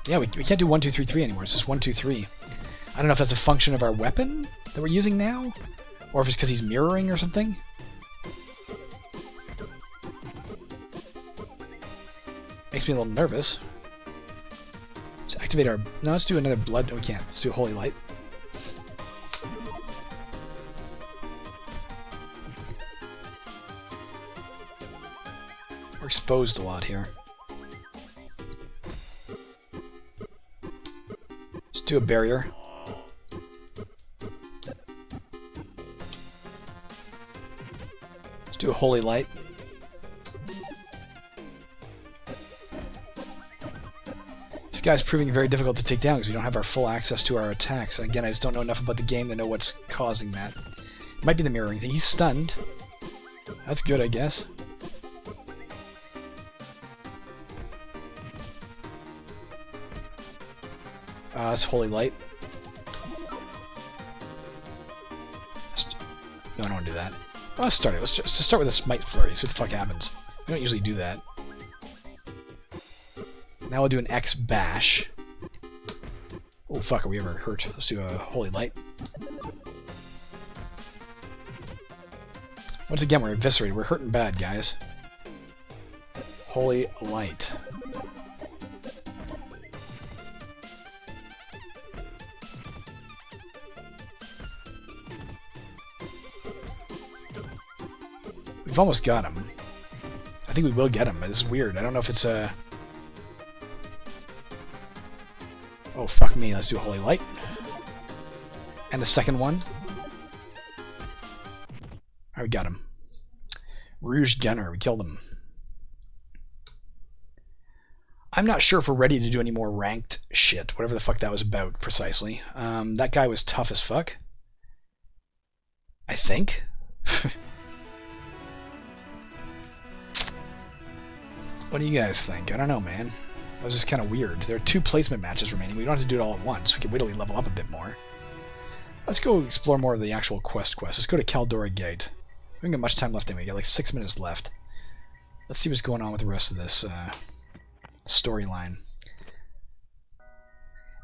Yeah, we can't do 1, 2, 3, 3 anymore. It's just 1, 2, 3. I don't know if that's a function of our weapon that we're using now, or if it's because he's mirroring or something. Makes me a little nervous. Let's activate our... No, let's do another blood... No, we can't. Let's do a Holy Light. We're exposed a lot here. Let's do a barrier. Let's do a Holy Light. This guy's proving very difficult to take down because we don't have our full access to our attacks. Again, I just don't know enough about the game to know what's causing that. It might be the mirroring thing. He's stunned. That's good, I guess. That's Holy Light. No, I don't want to do that. Oh, let's start it. Let's just start with a Smite Flurry, see what the fuck happens. We don't usually do that. Now we'll do an X Bash. Oh, fuck, are we ever hurt? Let's do a Holy Light. Once again, we're eviscerated. We're hurting bad, guys. Holy Light. We've almost got him. I think we will get him, but this is weird. I don't know if it's a... Oh, fuck me. Let's do a Holy Light. And a second one. Alright, we got him. Rouge Gunner. We killed him. I'm not sure if we're ready to do any more ranked shit. Whatever the fuck that was about, precisely. That guy was tough as fuck. I think. What do you guys think? I don't know, man. That was just kind of weird. There are 2 placement matches remaining. We don't have to do it all at once. We can wait till we level up a bit more. Let's go explore more of the actual quest. Let's go to Caldora Gate. We don't got much time left anyway. We got like 6 minutes left. Let's see what's going on with the rest of this storyline.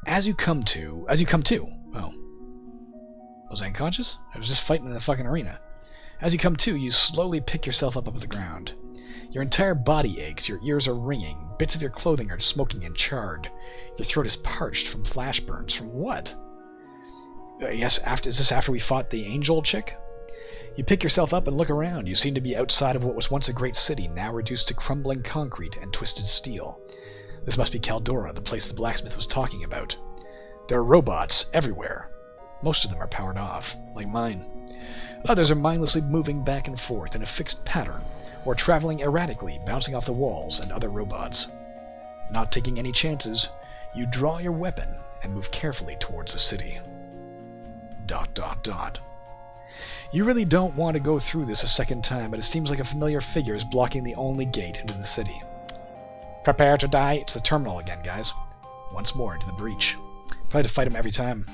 As you come to... Oh. Was I unconscious? I was just fighting in the fucking arena. As you come to, you slowly pick yourself up off the ground. Your entire body aches, your ears are ringing, bits of your clothing are smoking and charred. Your throat is parched from flash burns. From what? Yes, is this after we fought the angel chick? You pick yourself up and look around. You seem to be outside of what was once a great city, now reduced to crumbling concrete and twisted steel. This must be Caldora, the place the blacksmith was talking about. There are robots everywhere. Most of them are powered off, like mine. Others are mindlessly moving back and forth in a fixed pattern, or traveling erratically, bouncing off the walls and other robots. Not taking any chances, you draw your weapon and move carefully towards the city. ... You really don't want to go through this a second time, but it seems like a familiar figure is blocking the only gate into the city. Prepare to die. It's the terminal again, guys. Once more into the breach. Probably to fight him every time.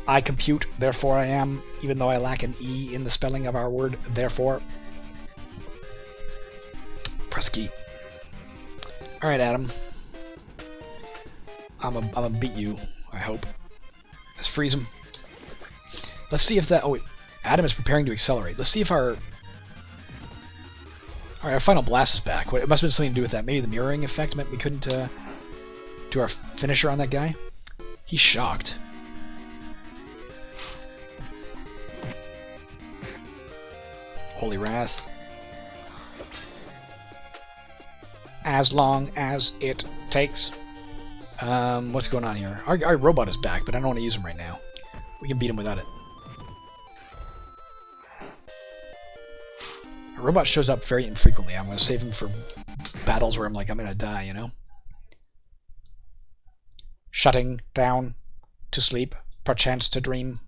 I compute, therefore I am, even though I lack an E in the spelling of our word, therefore. Press key. Alright, Adam. I'm gonna beat you, I hope. Let's freeze him. Let's see if that... Oh, wait. Adam is preparing to accelerate. Let's see if our... Alright, our final blast is back. It must have been something to do with that. Maybe the mirroring effect meant we couldn't do our finisher on that guy? He's shocked. Holy Wrath. As long as it takes. What's going on here? Our robot is back, but I don't want to use him right now. We can beat him without it. Our robot shows up very infrequently. I'm going to save him for battles where I'm like, I'm going to die, you know? Shutting down to sleep, perchance to dream.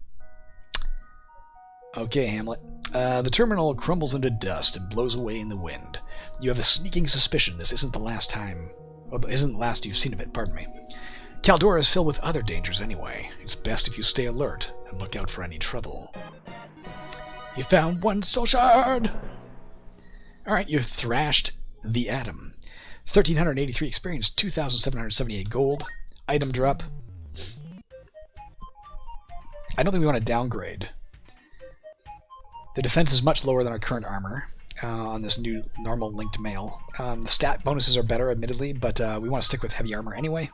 Okay, Hamlet. The terminal crumbles into dust and blows away in the wind. You have a sneaking suspicion this isn't the last time... Well, isn't the last you've seen of it, pardon me. Caldora is filled with other dangers anyway. It's best if you stay alert and look out for any trouble. You found one soul shard! Alright, you thrashed the Atom. 1,383 experience, 2,778 gold. Item drop. I don't think we want to downgrade. The defense is much lower than our current armor on this new normal linked mail. The stat bonuses are better, admittedly, but we want to stick with heavy armor anyway.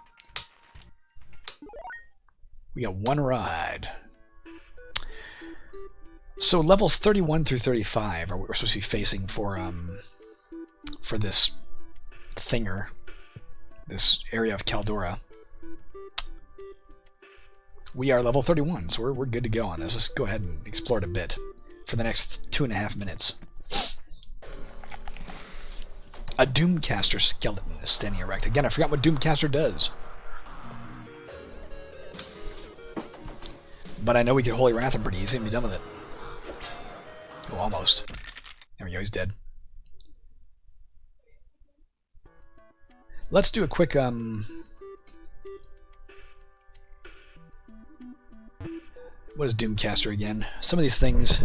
We got one ride. So levels 31 through 35 are what we're supposed to be facing for this thinger, this area of Caldora. We are level 31, so we're good to go on this. Let's go ahead and explore it a bit for the next 2.5 minutes. A Doomcaster skeleton is standing erect. Again, I forgot what Doomcaster does. But I know we could Holy Wrath him pretty easy and be done with it. Oh, almost. There we go, he's dead. Let's do a quick, what is Doomcaster again? Some of these things...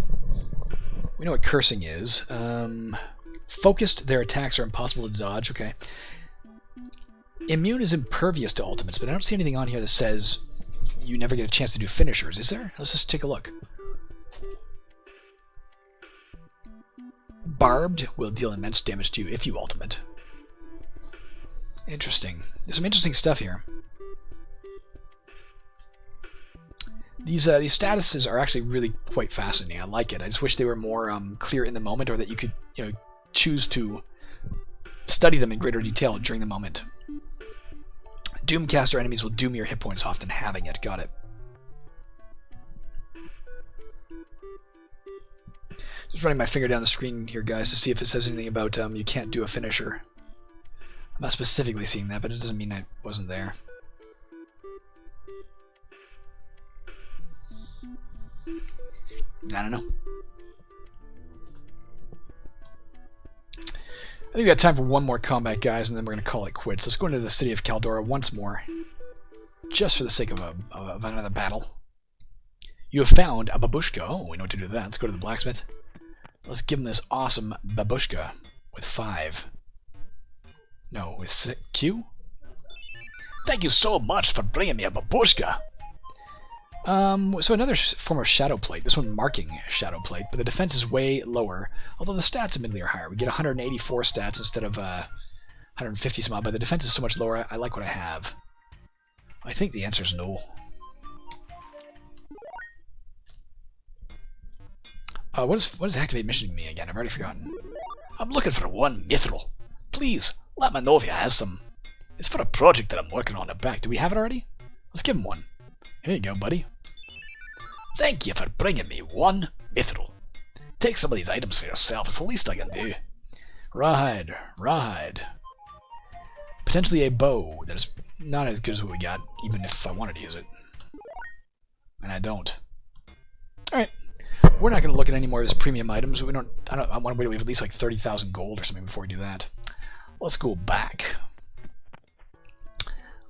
We know what cursing is. Focused, their attacks are impossible to dodge. Okay. Immune is impervious to ultimates, but I don't see anything on here that says you never get a chance to do finishers, is there? Let's just take a look. Barbed will deal immense damage to you if you ultimate. Interesting. There's some interesting stuff here. These statuses are actually really quite fascinating. I like it. I just wish they were more clear in the moment, or that you could, choose to study them in greater detail during the moment. Doomcaster enemies will doom your hit points, often having it. Got it. Just running my finger down the screen here, guys, to see if it says anything about you can't do a finisher. I'm not specifically seeing that, but it doesn't mean I wasn't there. I don't know. I think we got time for one more combat, guys, and then we're going to call it quits. Let's go into the city of Caldora once more, just for the sake of another battle. You have found a babushka. Oh, we know what to do with that. Let's go to the blacksmith. Let's give him this awesome babushka with 5. No, with 6. Q? Thank you so much for bringing me a babushka. So another form of shadow plate. This one marking shadow plate, but the defense is way lower. Although the stats admittedly are higher. We get 184 stats instead of 150 some odd, but the defense is so much lower. I like what I have. I think the answer is no. What does activate mission mean again? I've already forgotten. I'm looking for one mithril. Please, let me know if you have some. It's for a project that I'm working on at back. Do we have it already? Let's give him one. Here you go, buddy. Thank you for bringing me one mithril. Take some of these items for yourself. It's the least I can do. Rawhide. Rawhide. Potentially a bow that is not as good as what we got, even if I wanted to use it. And I don't. Alright. We're not going to look at any more of his premium items. I want to wait till we have at least like 30,000 gold or something before we do that. Let's go back.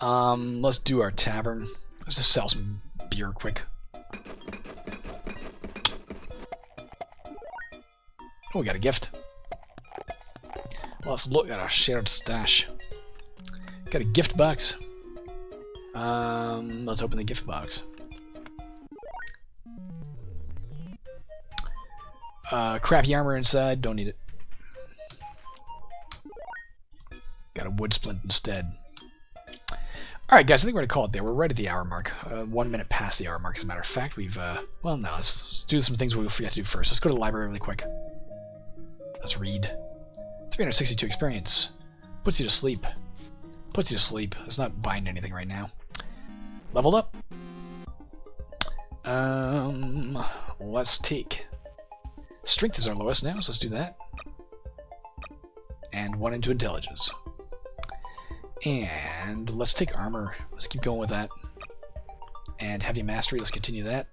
Let's do our tavern. Let's just sell some beer quick. Oh, we got a gift. Let's look at our shared stash. Got a gift box. Let's open the gift box. Crappy armor inside, don't need it. Got a wood splint instead. Alright guys, I think we're going to call it there. We're right at the hour mark. 1 minute past the hour mark, as a matter of fact. We've, well, no, let's do some things we forgot to do first. Let's go to the library really quick. Let's read. 362 experience. Puts you to sleep. Puts you to sleep. Let's not bind anything right now. Leveled up. Let's take... Strength is our lowest now, so let's do that. And 1 into intelligence. And let's take armor. Let's keep going with that. And heavy mastery, let's continue that.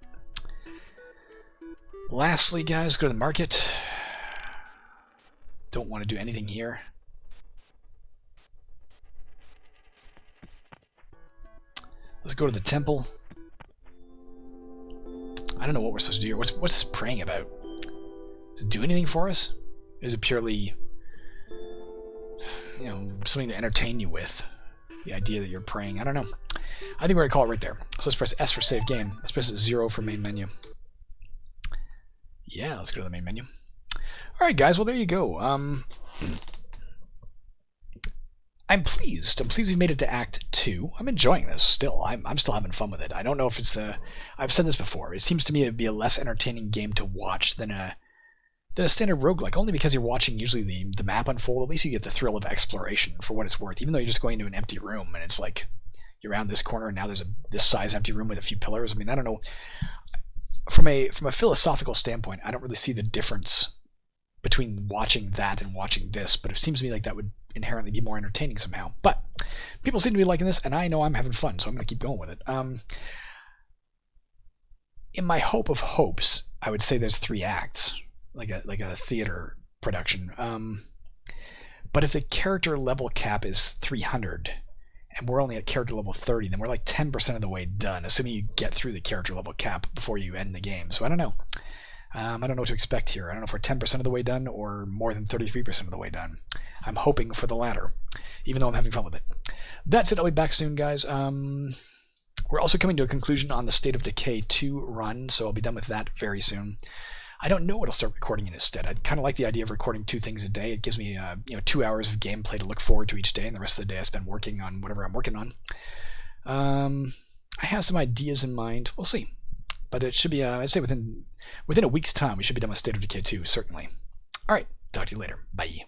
Lastly, guys, go to the market. Don't want to do anything here. Let's go to the temple. I don't know what we're supposed to do here. What's this praying about? Does it do anything for us? Is it purely, you know, something to entertain you with? The idea that you're praying. I don't know. I think we're going to call it right there. So let's press S for save game. Let's press 0 for main menu. Yeah, let's go to the main menu. Alright guys, well there you go. I'm pleased. I'm pleased we made it to Act 2. I'm enjoying this still. I'm still having fun with it. I don't know if it's the... I've said this before. It seems to me it would be a less entertaining game to watch than a standard roguelike, only because you're watching usually the map unfold. At least you get the thrill of exploration for what it's worth, even though you're just going into an empty room and it's like you're around this corner and now there's this size empty room with a few pillars. I mean, I don't know. From a philosophical standpoint, I don't really see the difference between watching that and watching this, but it seems to me like that would inherently be more entertaining somehow. But people seem to be liking this, and I know I'm having fun, so I'm going to keep going with it. In my hope of hopes, I would say there's 3 acts, like a theater production. But if the character level cap is 300, and we're only at character level 30, then we're like 10% of the way done, assuming you get through the character level cap before you end the game. So I don't know. I don't know what to expect here. I don't know if we're 10% of the way done or more than 33% of the way done. I'm hoping for the latter, even though I'm having fun with it. That's it. I'll be back soon, guys. We're also coming to a conclusion on the State of Decay 2 run, so I'll be done with that very soon. I don't know what I'll start recording in instead. I kind of like the idea of recording 2 things a day. It gives me 2 hours of gameplay to look forward to each day, and the rest of the day I spend working on whatever I'm working on. I have some ideas in mind. We'll see. But it should be, I'd say within a week's time, we should be done with State of Decay 2, certainly. Alright, talk to you later. Bye.